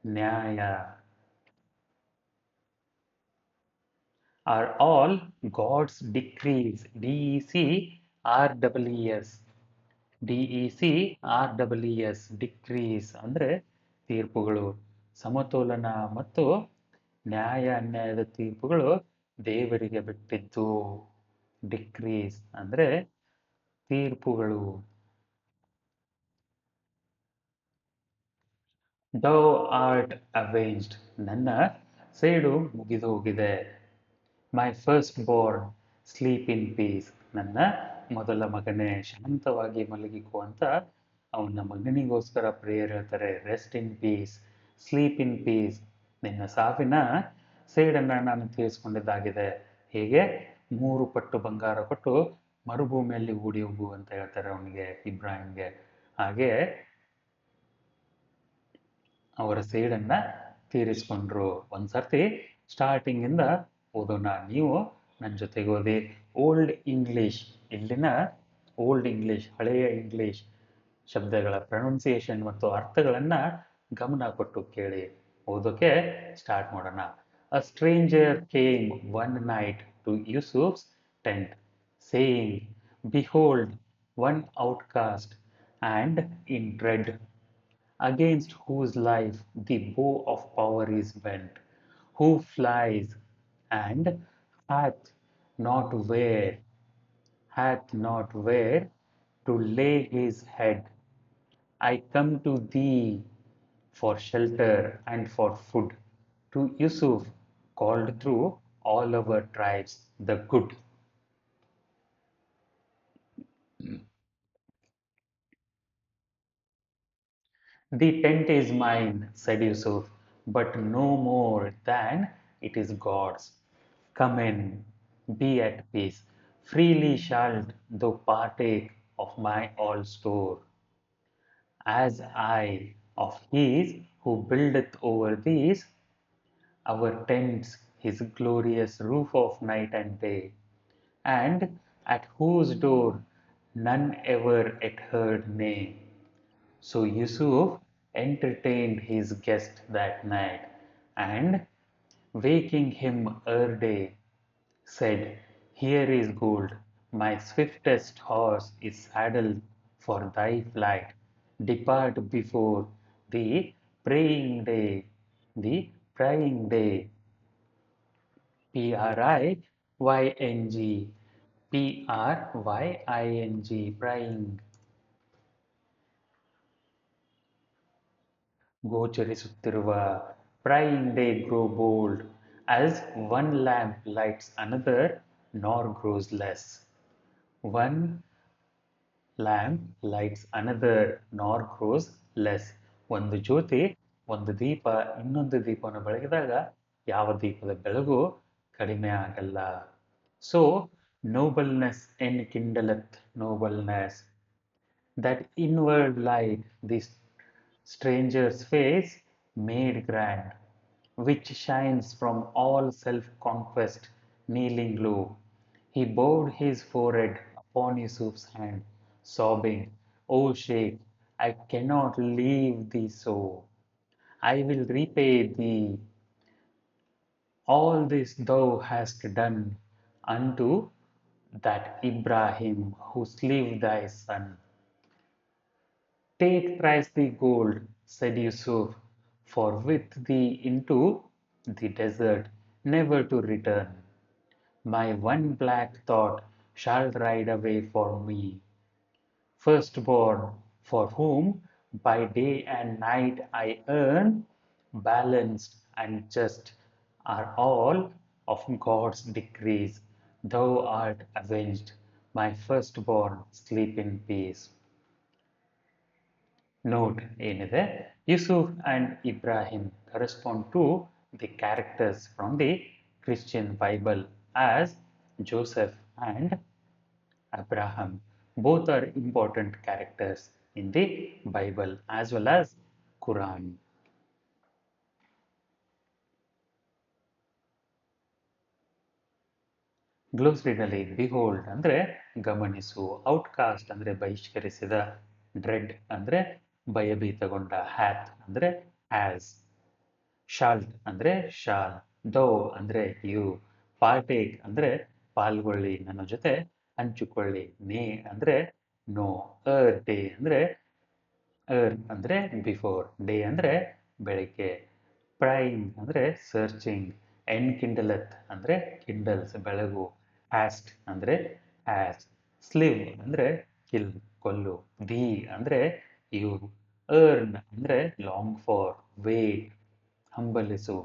A: ನ್ಯಾಯ. Are all God's decrees, DECREES, DECREES, decrees ಅಂದರೆ ತೀರ್ಪುಗಳು. ಸಮತೋಲನ ಮತ್ತು ನ್ಯಾಯ ಅನ್ಯಾಯದ ತೀರ್ಪುಗಳು ದೇವರಿಗೆ ಬಿಟ್ಟಿದ್ದು. ಡಿಕ್ರೀಸ್ ಅಂದರೆ ತೀರ್ಪುಗಳು. ದೌ ಆರ್ಟ್ ಅವೇಂಜ್ಡ್, ನನ್ನ ಸೇಡು ಮುಗಿದು ಹೋಗಿದೆ. My first born, sleep in peace, ನನ್ನ ಮೊದಲ ಮಗನೇ ಶಾಂತವಾಗಿ ಮಲಗಿಕೋ ಅಂತ ಅವನ ಮಗನಿಗೋಸ್ಕರ ಪ್ರೇಯರ್ ಹೇಳ್ತಾರೆ. Rest in peace, sleep in peace, ನಿನ್ನ ಸಾವಿನ ಸೇಡನ್ನು ನಾನು ತೀರಿಸ್ಕೊಂಡಿದ್ದಾಗಿದೆ. ಹೇಗೆ? ಮೂರು ಪಟ್ಟು ಬಂಗಾರ ಕೊಟ್ಟು ಮರುಭೂಮಿಯಲ್ಲಿ ಓಡಿ ಹೋಗು ಅಂತ ಹೇಳ್ತಾರೆ ಅವನಿಗೆ, ಇಬ್ರಾಹಿಂಗೆ. ಹಾಗೆ ಅವರ ಸೇಡನ್ನ ತೀರಿಸ್ಕೊಂಡ್ರು. ಒಂದ್ಸರ್ತಿ ಸ್ಟಾರ್ಟಿಂಗಿಂದ ಓದೋಣ, ನೀವು ನನ್ನ ಜೊತೆಗೆ ಓದಿ. ಓಲ್ಡ್ ಇಂಗ್ಲಿಷ್, ಇಲ್ಲಿನ ಓಲ್ಡ್ ಇಂಗ್ಲಿಷ್, ಹಳೆಯ ಇಂಗ್ಲಿಷ್ ಶಬ್ದಗಳ ಪ್ರೊನೌನ್ಸಿಯೇಷನ್ ಮತ್ತು ಅರ್ಥಗಳನ್ನು ಗಮನ ಕೊಟ್ಟು ಕೇಳಿ. ಓದೋಕೆ ಸ್ಟಾರ್ಟ್ ಮಾಡೋಣ. A stranger came one night to Yussouf's tent, saying, behold one outcast and in dread, against whose life the bow of power is bent, who flies and hath not where, hath not where to lay his head. I come to thee for shelter and for food, to Yusuf, called through all our tribes the good. The tent is mine, said Yusuf, but no more than it is God's. Come in, be at peace. Freely shalt thou partake of my all store, as I of his who buildeth over these our tents his glorious roof of night and day. And at whose door none ever yet heard nay. So Yusuf entertained his guest that night, and waking him ere day, said, here is gold, my swiftest horse is saddled for thy flight. Depart before the praying day, the prying day. Prying, prying, prying. ಗೋಚರಿಸುತ್ತಿರುವ prying day grow bold, as one lamp lights another, nor grows less. One lamp lights another, nor grows less. ಒಂದು ಜ್ಯೋತಿ, ಒಂದು ದೀಪ ಇನ್ನೊಂದು ದೀಪವನ್ನು ಬೆಳಗಿದಾಗ ಯಾವ ದೀಪದ ಬೆಳಕು ಕಡಿಮೆ ಆಗಲ್ಲ. So, nobleness enkindleth nobleness. That inward light, this stranger's face made grand, which shines from all self-conquest, kneeling low. He bowed his forehead upon Yusuf's hand, sobbing, O sheik, I cannot leave thee so. I will repay thee all this thou hast done unto that Ibrahim who slew thy son. Take thrice the gold, said Yusuf, for with thee into the desert, never to return. My one black thought shall ride away for me, firstborn, for whom by day and night I earn, balanced and just are all of God's decrees. Thou art avenged, my firstborn, sleep in peace. Note ಏನಿದೆ, Yusuf and Ibrahim correspond to the characters from the Christian Bible as Joseph and Abraham. Both are important characters in the Bible as well as Quran. ಗ್ಲೋಸ್ರಿನಲ್ಲಿ behold ಅಂದ್ರೆ ಗಮನಿಸು, outcast ಅಂದ್ರೆ ಬಹಿಷ್ಕರಿಸಿದ, dread ಅಂದ್ರೆ ಭಯಭೀತಗೊಂಡ, hath ಅಂದ್ರೆ has, shalt ಅಂದ್ರೆ shall, thou ಅಂದ್ರೆ ಯು, ಪಾರ್ಟೇಕ್ ಅಂದ್ರೆ ಪಾಲ್ಗೊಳ್ಳಿ, ನನ್ನ ಜೊತೆ ಹಂಚಿಕೊಳ್ಳಿ, ನೇ ಅಂದ್ರೆ ನೋ, ಡೇ ಅಂದ್ರೆ ಅಂದ್ರೆ ಬಿಫೋರ್, ಡೇ ಅಂದ್ರೆ ಬೆಳಿಗ್ಗೆ, ಪ್ರೈಮ್ ಅಂದ್ರೆ ಸರ್ಚಿಂಗ್, ಎನ್ಕಿಂಡಲತ್ ಅಂದ್ರೆ ಕಿಂಡಲ್ಸ್ ಬೆಳಗು, ಹ್ಯಾಸ್ಟ್ ಅಂದ್ರೆ ಹ್ಯಾಸ್, ಸ್ಲಿವ್ ಅಂದ್ರೆ ಕಿಲ್ ಕೊಲ್ಲು, ದಿ ಅಂದ್ರೆ ಯು, ಅರ್ನ್ ಅಂದ್ರೆ ಲಾಂಗ್ ಫಾರ್, ವೇಟ್ ಹಂಬಲಿಸು,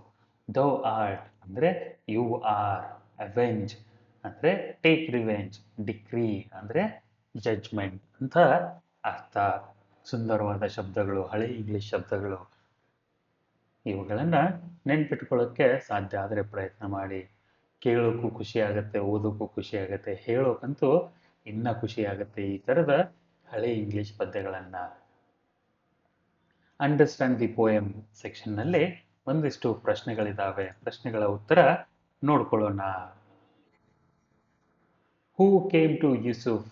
A: ದೌ ಆರ್ಟ್ ಅಂದ್ರೆ ಯು ಆರ್, ಅವೆಂಜ್ ಅಂದ್ರೆ ಟೇಕ್ ರಿವೆಂಜ್, ಡಿಕ್ರಿ ಅಂದ್ರೆ ಜಡ್ಜ್ಮೆಂಟ್ ಅಂತ ಅರ್ಥ. ಸುಂದರವಾದ ಶಬ್ದಗಳು, ಹಳೆ ಇಂಗ್ಲಿಷ್ ಶಬ್ದಗಳು, ಇವುಗಳನ್ನು ನೆನ್ಪಿಟ್ಕೊಳ್ಳೋಕ್ಕೆ ಸಾಧ್ಯ ಆದರೆ ಪ್ರಯತ್ನ ಮಾಡಿ. ಕೇಳೋಕ್ಕೂ ಖುಷಿ ಆಗುತ್ತೆ, ಓದೋಕ್ಕೂ ಖುಷಿ ಆಗುತ್ತೆ, ಹೇಳೋಕ್ಕಂತೂ ಇನ್ನೂ ಖುಷಿ ಆಗುತ್ತೆ ಈ ಥರದ ಹಳೆ ಇಂಗ್ಲಿಷ್ ಪದ್ಯಗಳನ್ನು. ಅಂಡರ್ಸ್ಟ್ಯಾಂಡ್ ದಿ ಪೋಯಮ್ ಸೆಕ್ಷನ್ನಲ್ಲಿ ಒಂದಿಷ್ಟು ಪ್ರಶ್ನೆಗಳಿದ್ದಾವೆ, ಪ್ರಶ್ನೆಗಳ ಉತ್ತರ ನೋಡ್ಕೊಳ್ಳೋಣ. Who came to Yusuf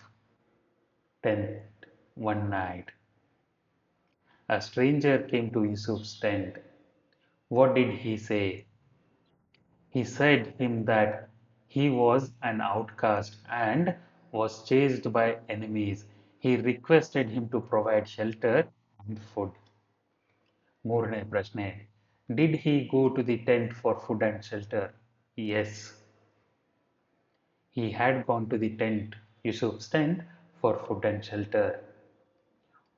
A: tent one night? A stranger came to Yusuf's tent. What did he say? He said him that he was an outcast and was chased by enemies. He requested him to provide shelter and food. ಮೂರನೇ ಪ್ರಶ್ನೆ. Did he go to the tent for food and shelter? Yes. He had gone to the tent, Yusuf's tent, for food and shelter.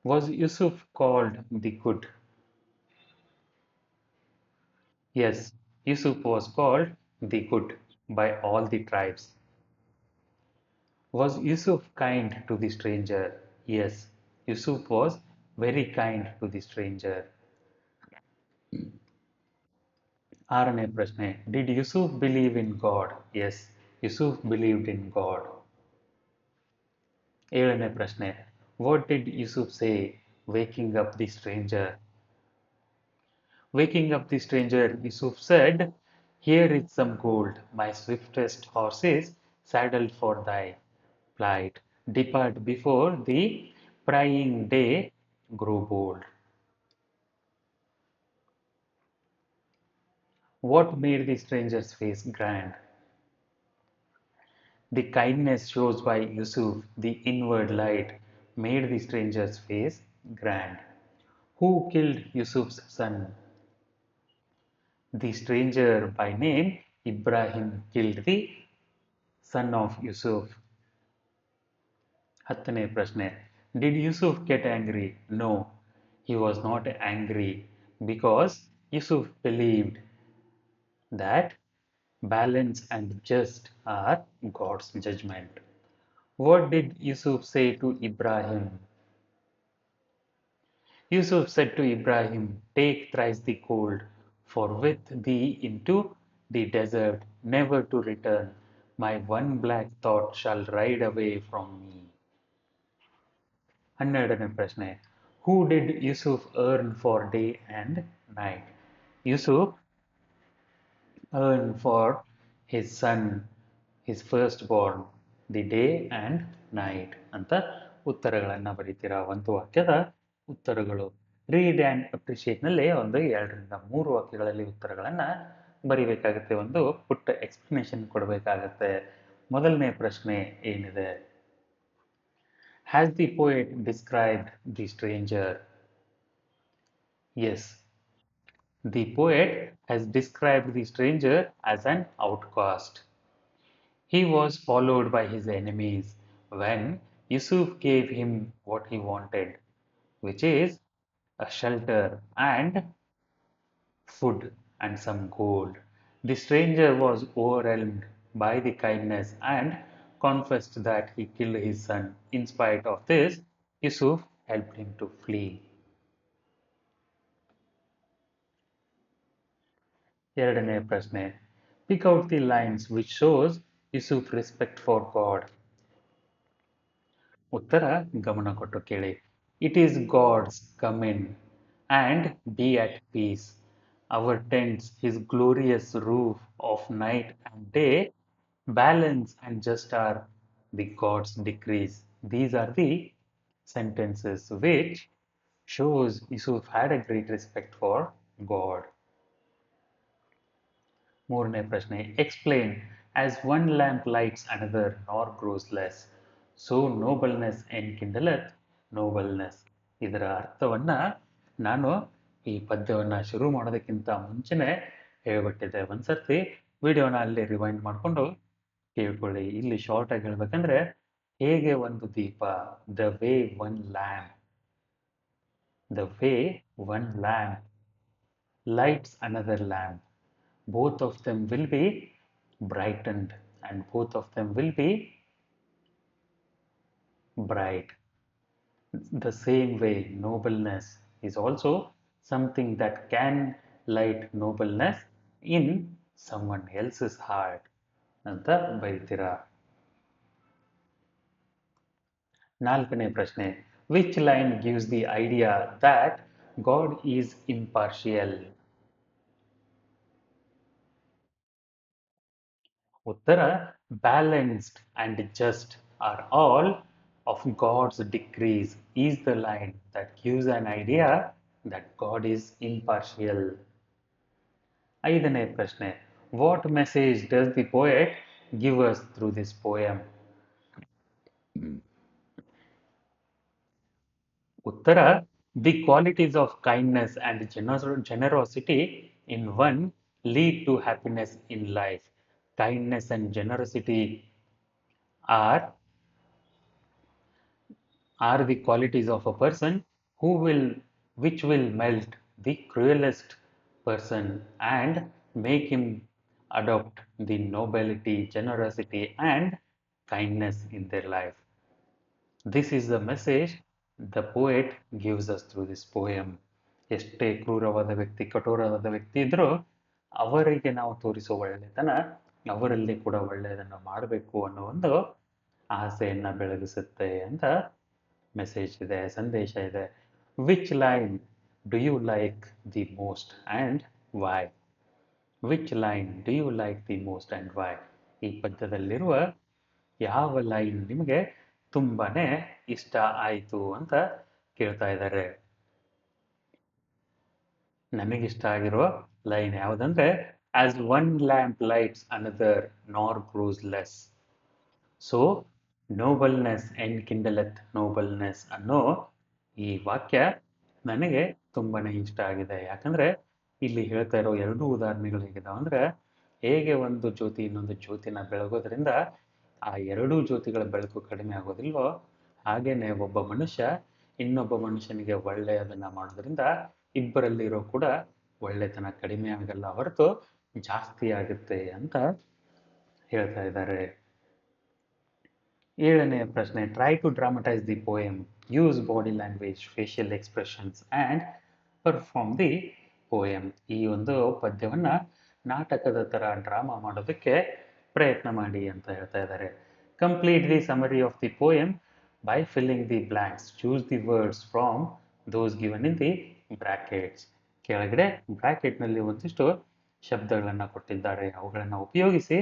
A: Was Yusuf called the good? Yes, Yusuf was called the good by all the tribes. Was Yusuf kind to the stranger? Yes, Yusuf was very kind to the stranger. ಆರನೇ ಪ್ರಶ್ನೆ. Did Yusuf believe in God? Yes, Yusuf believed in God. ಏಳನೇ ಪ್ರಶ್ನೆ. What did Yusuf say waking up the stranger? Waking up the stranger, Yusuf said, here is some gold, my swiftest horse is saddled for thy. plight. Depart before the prying day grow bold. What made the stranger's face grand? The kindness shows by Yusuf, the inward light, made the stranger's face grand. Who killed Yusuf's son? The stranger by name Ibrahim killed the son of Yusuf. 10ನೇ ಪ್ರಶ್ನೆ. Did Yusuf get angry? No, he was not angry because Yusuf believed that balance and just are God's judgment. What did Yusuf say to Ibrahim? Yusuf said to Ibrahim, take thrice the gold, for with thee into the desert, never to return. My one black thought shall ride away from me. 12ನೇ ಪ್ರಶ್ನೆ. Who did Yusuf earn for day and night? Yusuf earned for his son, his firstborn, the day and night ಅಂತ ಉತ್ತರಗಳನ್ನು ಬರೀತೀರಾ. ಒಂದು ವಾಕ್ಯದ ಉತ್ತರಗಳು. Read and ಅಪ್ರಿಷಿಯೇಟ್ನಲ್ಲಿ ಒಂದು 2ರಿಂದ 3 ವಾಕ್ಯಗಳಲ್ಲಿ ಉತ್ತರಗಳನ್ನು ಬರಿಬೇಕಾಗುತ್ತೆ. ಒಂದು ಪುಟ್ಟ ಎಕ್ಸ್ಪ್ಲನೇಷನ್ ಕೊಡಬೇಕಾಗತ್ತೆ. ಮೊದಲನೇ ಪ್ರಶ್ನೆ ಏನಿದೆ? Has the poet described the stranger? Yes, the poet has described the stranger as an outcast. He was followed by his enemies when Yusuf gave him what he wanted, which is a shelter and food and some gold. The stranger was overwhelmed by the kindness and confessed that he killed his son. In spite of this, Yusuf helped him to flee. ಎರಡನೇ ಪ್ರಶ್ನೆ. Pick out the lines which shows Yusuf respect for God. ಉತ್ತರ ಗಮನ ಕೊಟ್ಟು ಕೇಳಿ. It is God's come in and be at peace. Our tents, his glorious roof of night and day, balance and just are the God's decrees. These are the sentences which shows Yusuf had a great respect for God. ಮೂರನೇ ಪ್ರಶ್ನೆ. Explain. As one lamp lights another nor grows less, so nobleness enkindleth nobleness. ಇದರ ಅರ್ಥವನ್ನ ನಾನು ಈ ಪದ್ಯವನ್ನ ಶುರು ಮಾಡೋದಕ್ಕಿಂತ ಮುಂಚೆನೆ ಹೇಳ್ಬಿಟ್ಟಿದ್ದೆ. ಒಂದ್ಸರ್ತಿ ವಿಡಿಯೋನ ಅಲ್ಲಿ ರಿವೈಂಡ್ ಮಾಡಿಕೊಂಡು ಕೇಳ್ಕೊಳ್ಳಿ. ಇಲ್ಲಿ ಶಾರ್ಟ್ ಆಗಿ ಹೇಳ್ಬೇಕಂದ್ರೆ, ಹೇಗೆ ಒಂದು ದೀಪ, the way one lamp, the way one lamp lights another lamp, both of them will be brightened and both of them will be bright. The same way, nobleness is also something that can light nobleness in someone else's heart ಅಂತ ಬರೀತೀರಾ. ನಾಲ್ಕನೇ ಪ್ರಶ್ನೆ. Which line gives the idea that God is impartial? ಉತ್ತರ balanced and just are all of God's decrees is the line that gives an idea that God is impartial. ಐದನೇ ಪ್ರಶ್ನೆ. What message does the poet give us through this poem? ಉತ್ತರ the qualities of kindness and generosity in one lead to happiness in life. Kindness and generosity are the qualities of a person who will which will melt the cruelest person and make him adopt the nobility, generosity and kindness in their life. This is the message the poet gives us through this poem. ಎಷ್ಟೇ ಕ್ರೂರವಾದ ವ್ಯಕ್ತಿ, ಕಠೋರವಾದ ವ್ಯಕ್ತಿ ಇದ್ರೂ ಅವರಿಗೆ ನಾವು ತೋರಿಸೋ ಒಳ್ಳೆತನ ಅವರಲ್ಲಿ ಕೂಡ ಒಳ್ಳೆಯದನ್ನು ಮಾಡಬೇಕು ಅನ್ನೋ ಒಂದು ಆಸೆಯನ್ನ ಬೆಳಗಿಸುತ್ತೆ ಅಂತ ಮೆಸೇಜ್ ಇದೆ, ಸಂದೇಶ ಇದೆ. Which line do you like the most and why? Which line do you like the most and why? ಈ ಪದ್ಯದಲ್ಲಿರುವ ಯಾವ ಲೈನ್ ನಿಮಗೆ ತುಂಬಾನೇ ಇಷ್ಟ ಆಯಿತು ಅಂತ ಕೇಳ್ತಾ ಇದ್ದಾರೆ. ನನಗಿಷ್ಟ ಆಗಿರೋ ಲೈನ್ ಯಾವುದಂದ್ರೆ, as one lamp lights another ನಾರ್ ಗ್ರೋಸ್ ಲೆಸ್, ಸೊ ನೋಬಲ್ನೆಸ್ ಎನ್ಕಿಂಡಲೆತ್ ನೋಬಲ್ನೆಸ್ ಅನ್ನೋ ಈ ವಾಕ್ಯ ನನಗೆ ತುಂಬಾನೇ ಇಷ್ಟ ಆಗಿದೆ. ಯಾಕಂದ್ರೆ ಇಲ್ಲಿ ಹೇಳ್ತಾ ಇರೋ ಎರಡೂ ಉದಾಹರಣೆಗಳು ಹೇಗಿದಾವೆ ಅಂದ್ರೆ, ಹೇಗೆ ಒಂದು ಜ್ಯೋತಿ ಇನ್ನೊಂದು ಜ್ಯೋತಿನ ಬೆಳಗೋದ್ರಿಂದ ಆ ಎರಡೂ ಜ್ಯೋತಿಗಳ ಬೆಳಕು ಕಡಿಮೆ ಆಗೋದಿಲ್ವೋ, ಹಾಗೇನೆ ಒಬ್ಬ ಮನುಷ್ಯ ಇನ್ನೊಬ್ಬ ಮನುಷ್ಯನಿಗೆ ಒಳ್ಳೆಯದನ್ನ ಮಾಡೋದ್ರಿಂದ ಇಬ್ಬರಲ್ಲಿರೋ ಕೂಡ ಒಳ್ಳೆತನ ಕಡಿಮೆ ಆಗಲ್ಲ ಹೊರತು ಜಾಸ್ತಿ ಆಗುತ್ತೆ ಅಂತ ಹೇಳ್ತಾ ಇದ್ದಾರೆ. ಏಳನೆಯ ಪ್ರಶ್ನೆ, try to dramatise the poem, use body language, facial expressions and perform the poem. ಈ ಒಂದು ಪದ್ಯವನ್ನ ನಾಟಕದ ಥರ ಡ್ರಾಮಾ ಮಾಡೋದಕ್ಕೆ ಪ್ರಯತ್ನ ಮಾಡಿ ಅಂತ ಹೇಳ್ತಾ ಇದ್ದಾರೆ. Complete the summary of the poem by filling the blanks, choose the words from those given in the brackets. ಕೆಳಗಡೆ ಬ್ರಾಕೆಟ್ನಲ್ಲಿ ಒಂದಿಷ್ಟು ಶಬ್ದಗಳನ್ನು ಕೊಟ್ಟಿದ್ದಾರೆ, ಅವುಗಳನ್ನು ಉಪಯೋಗಿಸಿ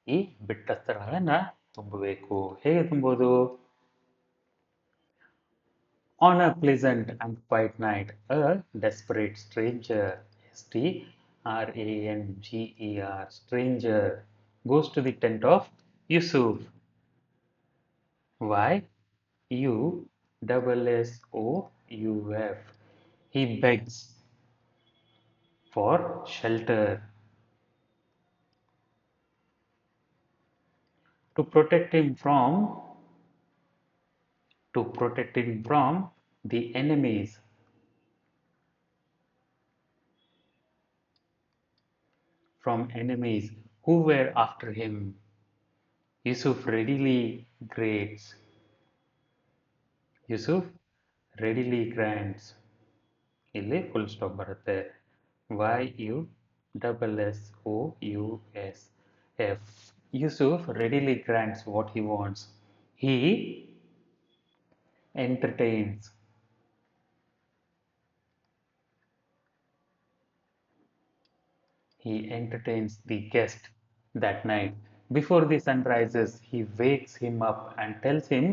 A: ಈ ಬಿಟ್ಟ ಸ್ಥಳಗಳನ್ನು ತುಂಬಬೇಕು. ಹೇಗೆ ತುಂಬೋದು? On a pleasant and quiet night, a desperate stranger, stranger, stranger, goes to the tent of Yussouf. Why? Yussouf. He begs for shelter. To protect him from the enemies who were after him. Yusuf readily grants. ಇಲ್ಲಿ full stop ಬರುತ್ತೆ. YUSSOUF. Yusuf readily grants what he wants. He entertains the guest that night. Before the sun rises, he wakes him up and tells him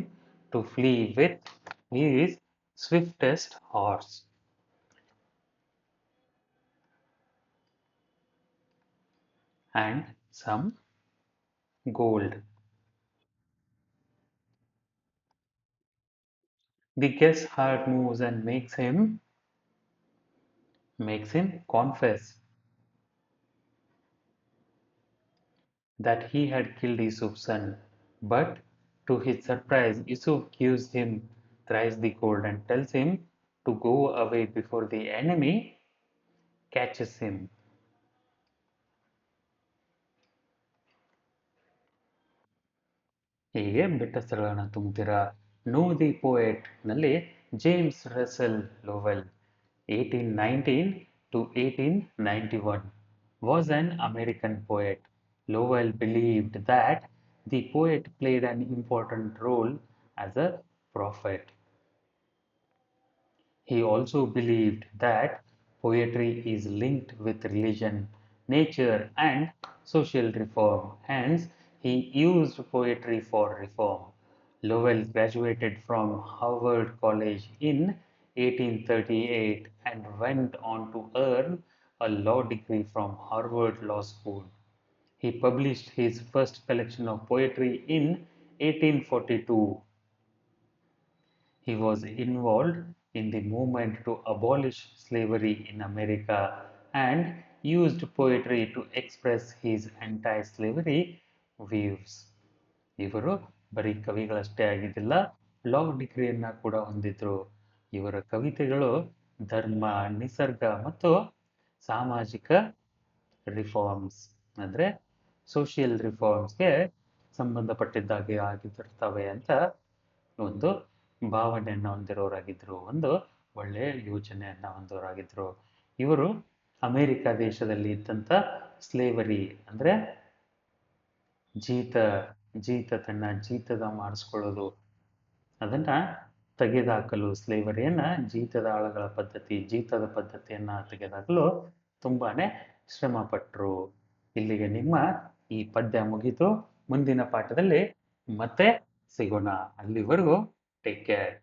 A: to flee with his swiftest horse and some gold. The guest's heart moves and makes him confess that he had killed Yusuf's son. But to his surprise, Yusuf gives him thrice the gold and tells him to go away before the enemy catches him. ಹೀಗೆ ಬಿಟ್ಟ ಸ್ಥಳಗಳನ್ನು ತುಂಬ್ತೀರಾ. Know the poet ನಲ್ಲಿ James Russell ಲೋವೆಲ್ 1819 to 1891 was an American poet. Lowell believed that the poet played an important role as a prophet. He also believed that poetry is linked with religion, nature, and social reform. Hence, he used poetry for reform. Lowell graduated from Harvard College in 1838 and went on to earn a law degree from Harvard Law School. He published his first collection of poetry in 1842. He was involved in the movement to abolish slavery in America and used poetry to express his anti-slavery views. ಇವರು ಬರೀ ಕವಿಗಳಷ್ಟೇ ಆಗಿದ್ದಿಲ್ಲ, ಲಾ ಡಿಗ್ರಿಯನ್ನ ಕೂಡ ಹೊಂದಿದ್ರು. ಇವರ ಕವಿತೆಗಳು ಧರ್ಮ, ನಿಸರ್ಗ ಮತ್ತು ಸಾಮಾಜಿಕ reforms ಅಂದರೆ ಸೋಷಿಯಲ್ ರಿಫಾರ್ಮ್ಸ್ಗೆ ಸಂಬಂಧಪಟ್ಟಿದ್ದಾಗೆ ಆಗಿರ್ತವೆ ಅಂತ ಒಂದು ಭಾವನೆಯನ್ನು ಹೊಂದಿರೋರಾಗಿದ್ದರು, ಒಂದು ಒಳ್ಳೆಯ ಯೋಚನೆಯನ್ನು ಹೊಂದೋರಾಗಿದ್ದರು. ಇವರು ಅಮೇರಿಕಾ ದೇಶದಲ್ಲಿ ಇದ್ದಂಥ ಸ್ಲೇವರಿ ಅಂದರೆ ತನ್ನ ಜೀತದ ಮಾಡಿಸ್ಕೊಳ್ಳೋದು, ಅದನ್ನು ತೆಗೆದುಹಾಕಲು, ಸ್ಲೇವರಿಯನ್ನು ಜೀತದ ಪದ್ಧತಿಯನ್ನು ತೆಗೆದುಹಾಕಲು ತುಂಬಾನೇ ಶ್ರಮ ಪಟ್ಟರು. ಇಲ್ಲಿಗೆ ನಿಮ್ಮ ಈ ಪದ್ಯ ಮುಗಿತು. ಮುಂದಿನ ಪಾಠದಲ್ಲಿ ಮತ್ತೆ ಸಿಗೋಣ. ಅಲ್ಲಿವರೆಗೂ ಟೇಕ್ ಕೇರ್.